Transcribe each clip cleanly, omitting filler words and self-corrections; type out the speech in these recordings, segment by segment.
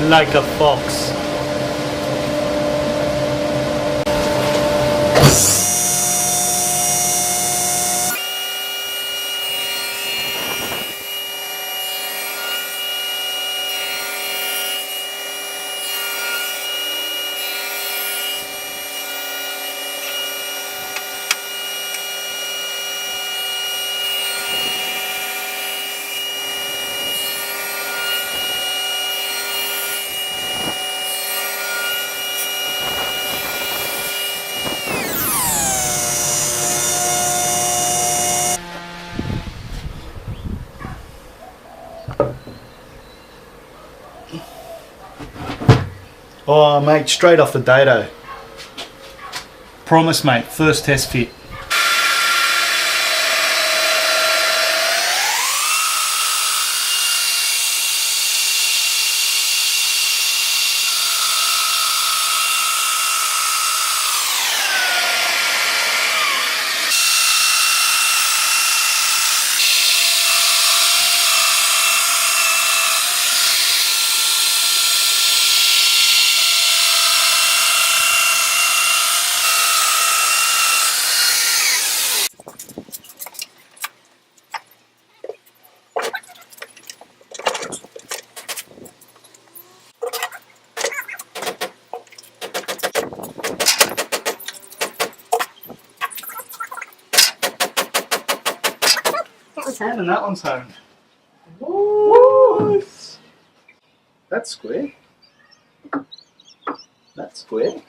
like a fox. Oh mate, straight off the dado. Promise mate, first test fit. Hand and that one's home. Woo! That's square. That's square.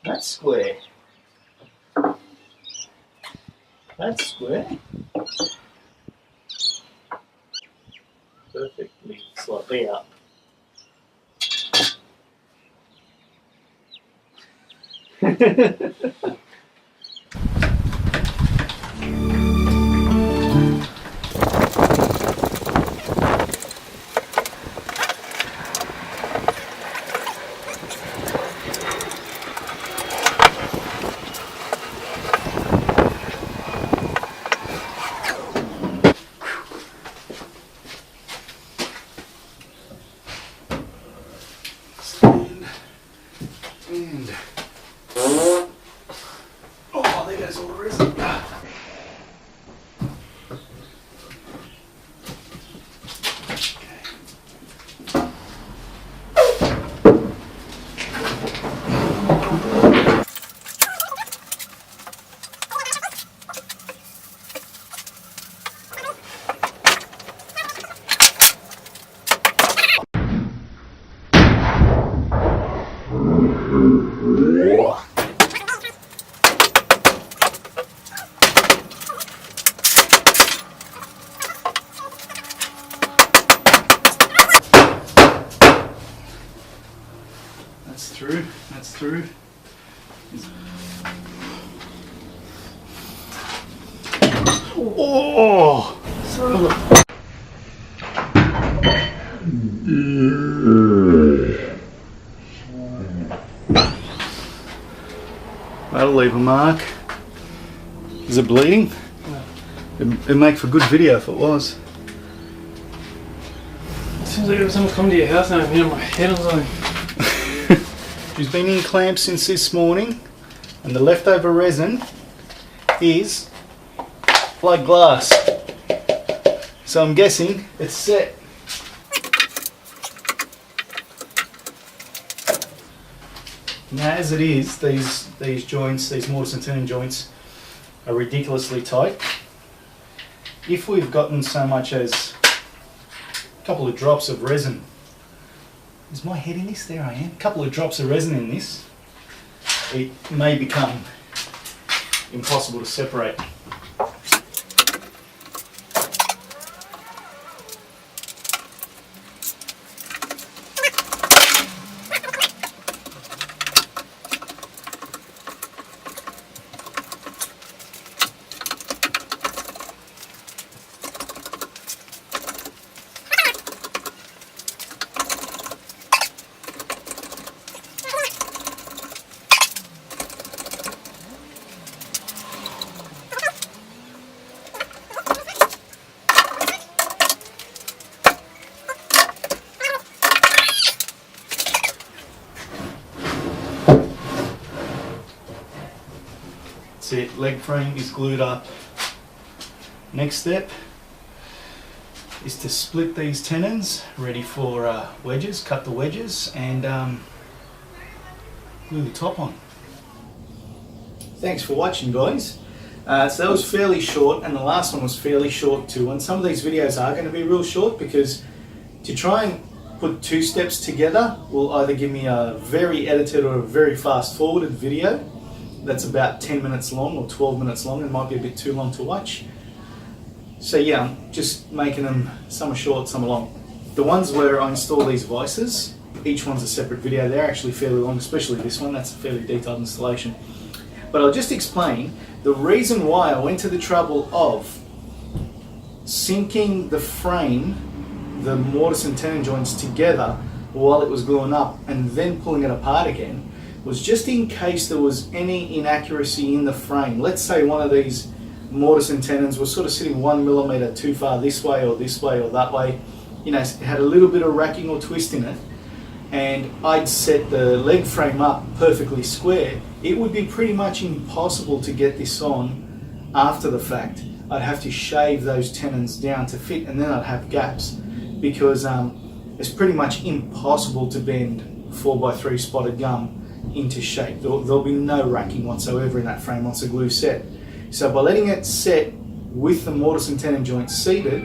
That's square. That's square. Perfectly slightly up. And oh, there goes all the resin. That's through, that's through. Oh! That'll leave a mark. Is it bleeding? It'd make for good video if it was. Seems like every time I come to your house now, I'm hitting my head on something. She's been in clamps since this morning, and the leftover resin is like glass. So I'm guessing it's set. Now as it is, these joints, these mortise and tenon joints are ridiculously tight. If we've gotten so much as a couple of drops of resin, is my head in this? There I am. A couple of drops of resin in this, it may become impossible to separate. That's it, leg frame is glued up. Next step is to split these tenons, ready for wedges, cut the wedges and glue the top on. Thanks for watching, guys. So that was fairly short, and the last one was fairly short too, and some of these videos are going to be real short because to try and put two steps together will either give me a very edited or a very fast forwarded video that's about 10 minutes long or 12 minutes long and might be a bit too long to watch. So yeah, I'm just making them, some are short, some are long. The ones where I install these vices, each one's a separate video. They're actually fairly long, especially this one. That's a fairly detailed installation. But I'll just explain the reason why I went to the trouble of sinking the frame, the mortise and tenon joints together while it was gluing up and then pulling it apart again, was just in case there was any inaccuracy in the frame. Let's say one of these mortise and tenons was sort of sitting 1 millimeter too far this way or that way. You know, it had a little bit of racking or twist in it, and I'd set the leg frame up perfectly square. It would be pretty much impossible to get this on after the fact. I'd have to shave those tenons down to fit, and then I'd have gaps because it's pretty much impossible to bend 4x3 spotted gum into shape. There'll be no racking whatsoever in that frame once the glue's set. So by letting it set with the mortise and tenon joints seated,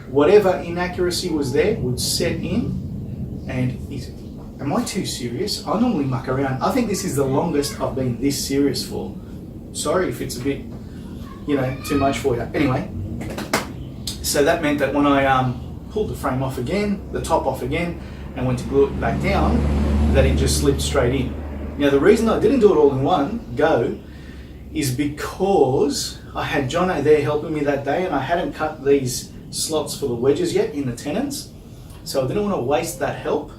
whatever inaccuracy was there would set in. And am I too serious? I normally muck around. I think this is the longest I've been this serious for. Sorry if it's a bit, you know, too much for you. Anyway, so that meant that when I pulled the frame off again, the top off again, and went to glue it back down, that it just slipped straight in. Now the reason I didn't do it all in one go is because I had Jono there helping me that day and I hadn't cut these slots for the wedges yet in the tenons. So I didn't want to waste that help.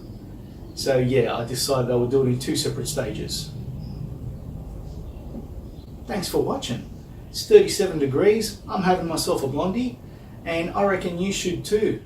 So yeah, I decided I would do it in two separate stages. Thanks for watching. It's 37 degrees, I'm having myself a blondie, and I reckon you should too.